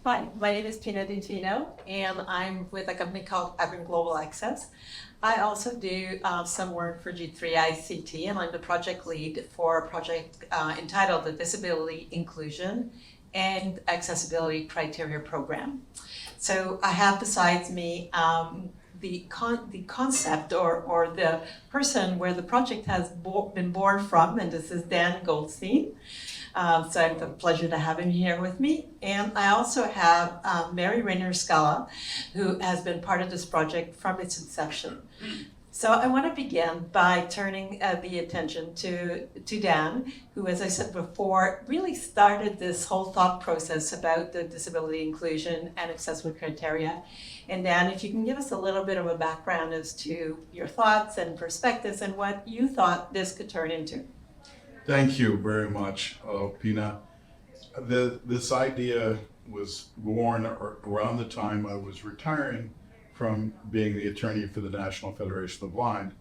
Hi, my name is Pina, and I'm with a company called Aequum Global Access. I also do some work for G3ICT, and I'm the project lead for a project entitled the Disability Inclusion and Accessibility Criteria Program. So I have besides me the concept or the person where the project has been born from, and this is Dan Goldstein. So I have the pleasure to have him here with me. And I also have Mary Rainer-Skala, who has been part of this project from its inception. So I want to begin by turning the attention to Dan, who, as I said before, really started this whole thought process about the disability inclusion and accessibility criteria. And Dan, if you can give us a little bit of a background as to your thoughts and perspectives and what you thought this could turn into. Thank you very much, Pina. This idea was born around the time I was retiring from being the attorney for the National Federation of the Blind.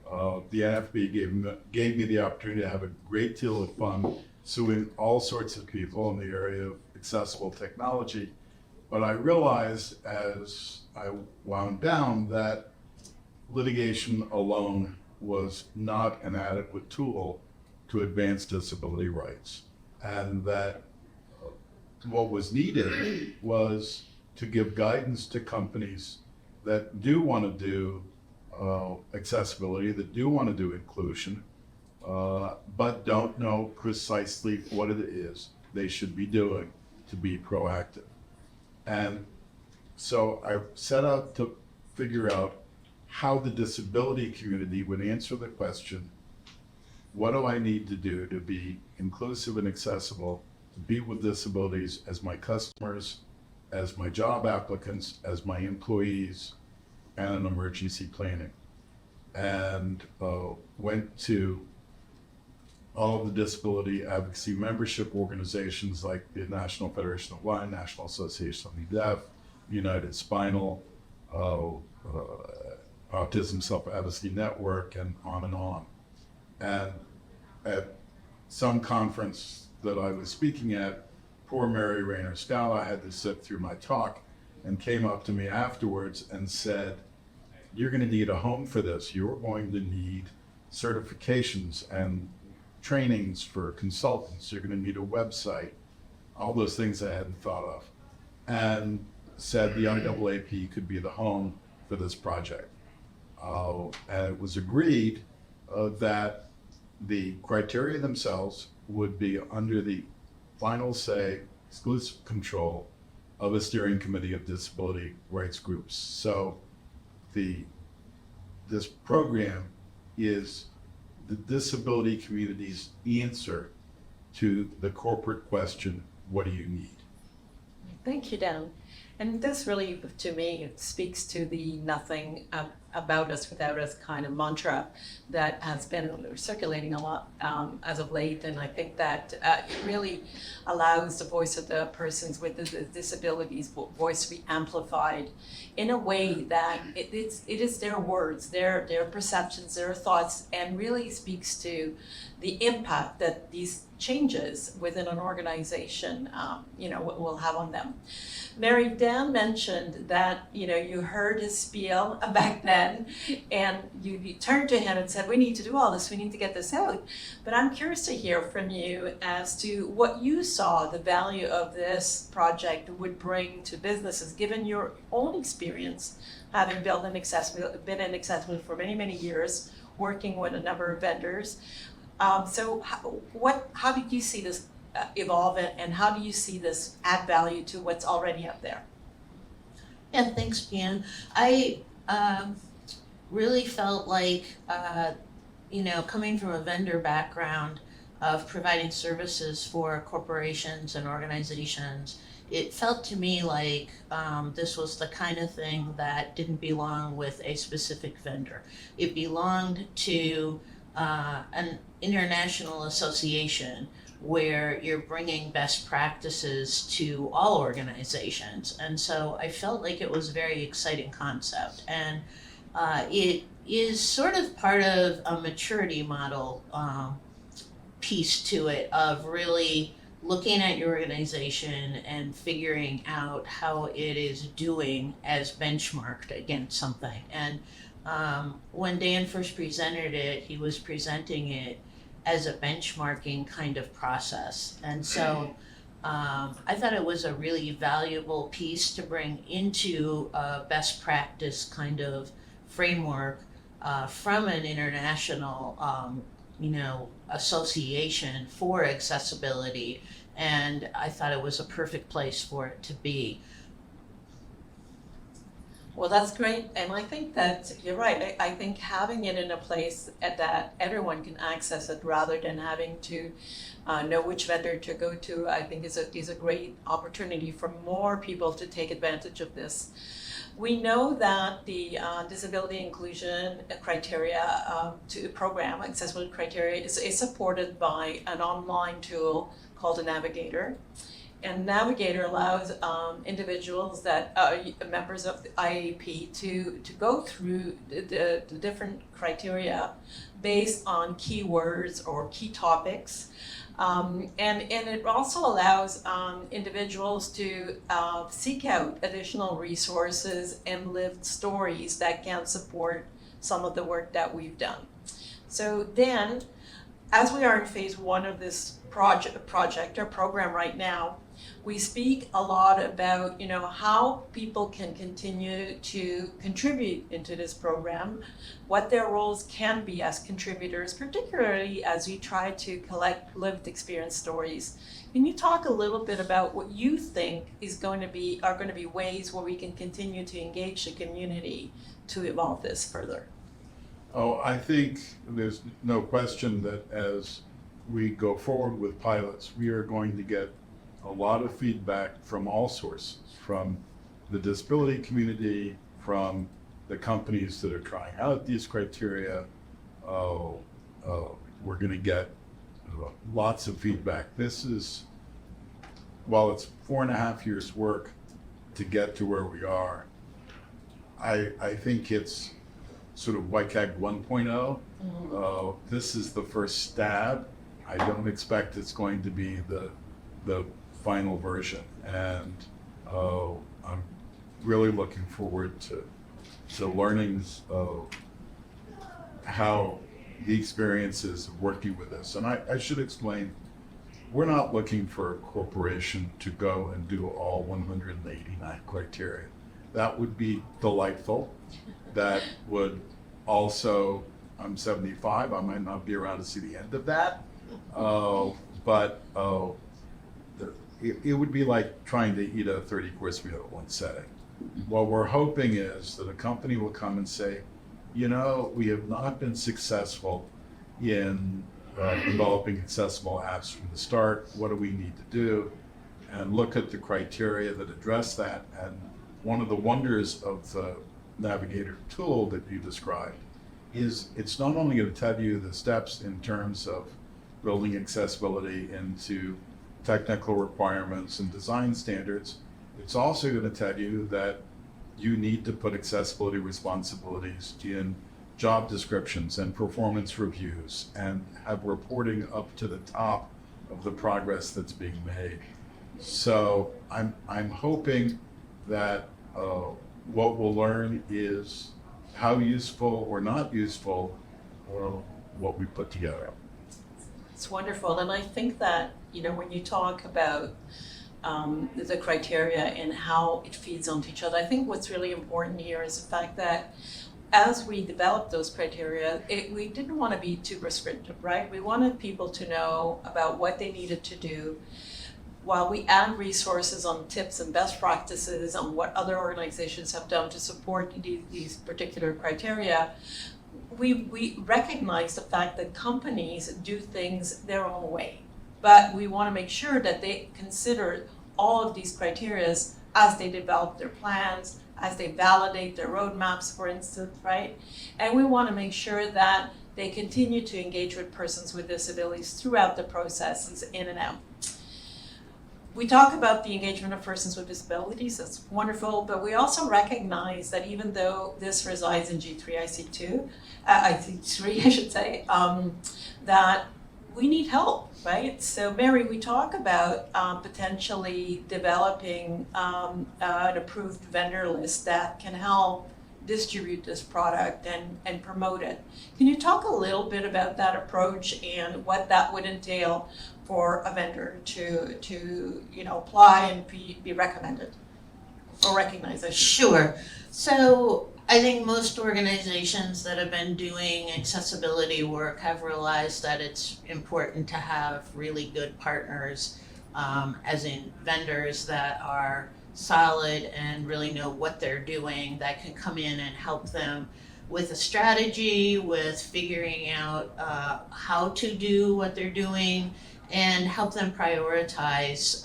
The IAAP gave me the opportunity to have a great deal of fun suing all sorts of people in the area of accessible technology. But I realized as I wound down that litigation alone was not an adequate tool to advance disability rights, and that what was needed was to give guidance to companies that do want to do accessibility, that do want to do inclusion, but don't know precisely what it is they should be doing to be proactive. And so I set out to figure out how the disability community would answer the question, what do I need to do to be inclusive and accessible, to be with disabilities as my customers, as my job applicants, as my employees, and in emergency planning? And went to all of the disability advocacy membership organizations like the National Federation of the Blind, National Association of the Deaf, United Spinal, Autism Self-Advocacy Network, and on and on. And at some conference that I was speaking at, poor Mary Rainer-Skala had to sit through my talk and came up to me afterwards and said, you're going to need a home for this. You're going to need certifications and trainings for consultants. You're going to need a website, all those things I hadn't thought of. And said the IAAP could be the home for this project. And it was agreed that the criteria themselves would be under the final say, exclusive control of a steering committee of disability rights groups. So this program is the disability community's answer to the corporate question, what do you need? Thank you, Dan. And this really, to me, it speaks to the nothing about us without us kind of mantra that has been circulating a lot as of late. And I think that it really allows the voice of the persons with the disabilities voice to be amplified in a way that it is their words, their perceptions, their thoughts, and really speaks to the impact that these changes within an organization, will have on them. Mary, Dan mentioned that, you heard his spiel back then, and you turned to him and said, we need to do all this, we need to get this out. But I'm curious to hear from you as to what you saw the value of this project would bring to businesses, given your own experience, having been in accessibility for many, many years, working with a number of vendors. So how did you see this evolve, and how do you see this add value to what's already up there? Yeah, thanks, Pina. I really felt like, coming from a vendor background of providing services for corporations and organizations, it felt to me like this was the kind of thing that didn't belong with a specific vendor. It belonged to an international association where you're bringing best practices to all organizations. And so I felt like it was a very exciting concept. And it is sort of part of a maturity model piece to it of really looking at your organization and figuring out how it is doing as benchmarked against something. And when Dan first presented it, he was presenting it as a benchmarking kind of process. And so I thought it was a really valuable piece to bring into a best practice kind of framework from an international association for accessibility, and I thought it was a perfect place for it to be. Well, that's great, and I think that you're right. I think having it in a place that everyone can access it rather than having to know which vendor to go to, I think is a great opportunity for more people to take advantage of this. We know that the disability inclusion criteria program, accessibility criteria, is supported by an online tool called a Navigator. And Navigator allows individuals that are members of the IAAP to go through the different criteria based on keywords or key topics. And it also allows individuals to seek out additional resources and lived stories that can support some of the work that we've done. So then, as we are in phase one of this project or program right now, we speak a lot about, how people can continue to contribute into this program, what their roles can be as contributors, particularly as we try to collect lived experience stories. Can you talk a little bit about what you think are going to be ways where we can continue to engage the community to evolve this further? Oh, I think there's no question that as we go forward with pilots, we are going to get a lot of feedback from all sources, from the disability community, from the companies that are trying out these criteria. We're going to get lots of feedback. This is, while it's 4.5 years work to get to where we are, I think it's sort of YCAG 1.0. This is the first stab. I don't expect it's going to be the final version, and I'm really looking forward to learning how the experiences of working with this. And I should explain, we're not looking for a corporation to go and do all 189 criteria. That would be delightful. That would also, I'm 75, I might not be around to see the end of that, but it would be like trying to eat a 30-course meal at one setting. What we're hoping is that a company will come and say, we have not been successful in developing accessible apps from the start. What do we need to do? And look at the criteria that address that. And one of the wonders of the Navigator tool that you described is it's not only going to tell you the steps in terms of building accessibility into technical requirements and design standards, it's also going to tell you that you need to put accessibility responsibilities in job descriptions and performance reviews and have reporting up to the top of the progress that's being made. So I'm hoping that what we'll learn is how useful or not useful what we put together. It's wonderful, and I think that when you talk about the criteria and how it feeds onto each other, I think what's really important here is the fact that as we developed those criteria, we didn't want to be too prescriptive, right? We wanted people to know about what they needed to do, while we add resources on tips and best practices on what other organizations have done to support these particular criteria. We recognize the fact that companies do things their own way, but we want to make sure that they consider all of these criteria as they develop their plans, as they validate their roadmaps, for instance, right? And we want to make sure that they continue to engage with persons with disabilities throughout the processes, in and out. We talk about the engagement of persons with disabilities, that's wonderful, but we also recognize that even though this resides in G3 IC3, I should say, that we need help. Right, so Mary, we talk about potentially developing an approved vendor list that can help distribute this product and promote it. Can you talk a little bit about that approach and what that would entail for a vendor to apply and be recommended or recognized? Sure. So I think most organizations that have been doing accessibility work have realized that it's important to have really good partners, as in vendors that are solid and really know what they're doing, that can come in and help them with a strategy, with figuring out how to do what they're doing, and help them prioritize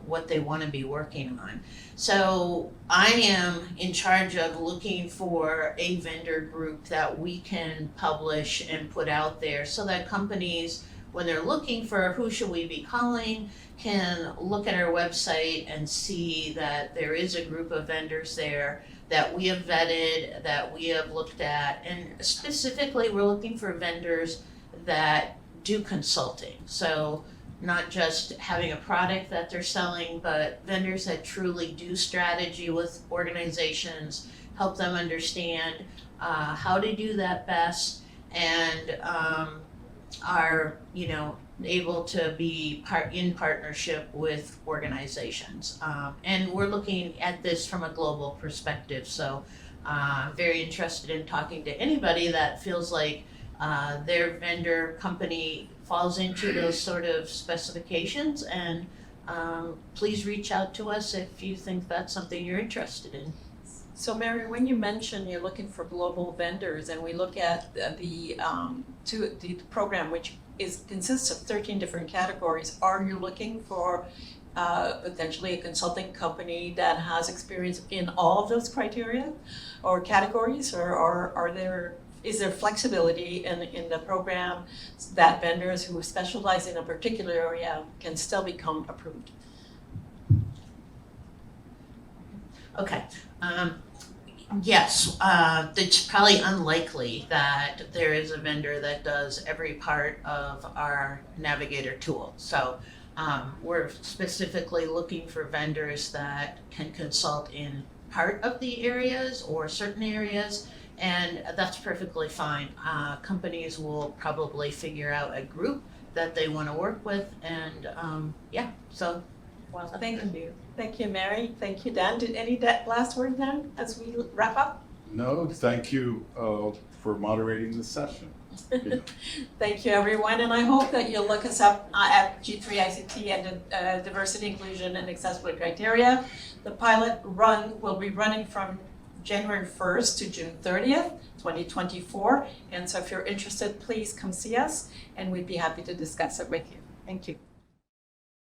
what they want to be working on. So I am in charge of looking for a vendor group that we can publish and put out there so that companies, when they're looking for who should we be calling, can look at our website and see that there is a group of vendors there that we have vetted, that we have looked at, and specifically we're looking for vendors that do consulting. So not just having a product that they're selling, but vendors that truly do strategy with organizations, help them understand how to do that best, and are able to be in partnership with organizations. And we're looking at this from a global perspective. So I'm very interested in talking to anybody that feels like their vendor company falls into those sort of specifications, and please reach out to us if you think that's something you're interested in. So Mary, when you mention you're looking for global vendors, and we look at the program, which consists of 13 different categories, are you looking for potentially a consulting company that has experience in all of those criteria or categories, or is there flexibility in the program that vendors who specialize in a particular area can still become approved? Okay. Yes, it's probably unlikely that there is a vendor that does every part of our Navigator tool. So we're specifically looking for vendors that can consult in part of the areas or certain areas, and that's perfectly fine. Companies will probably figure out a group that they want to work with, and so. Well, thank you. Thank you, Mary. Thank you, Dan. Any last word, Dan, as we wrap up? No, thank you for moderating the session. Thank you, everyone, and I hope that you'll look us up at G3ICT and Diversity, Inclusion, and Accessibility Criteria. The pilot run will be running from January 1st to June 30th, 2024, and so if you're interested, please come see us, and we'd be happy to discuss it with you. Thank you.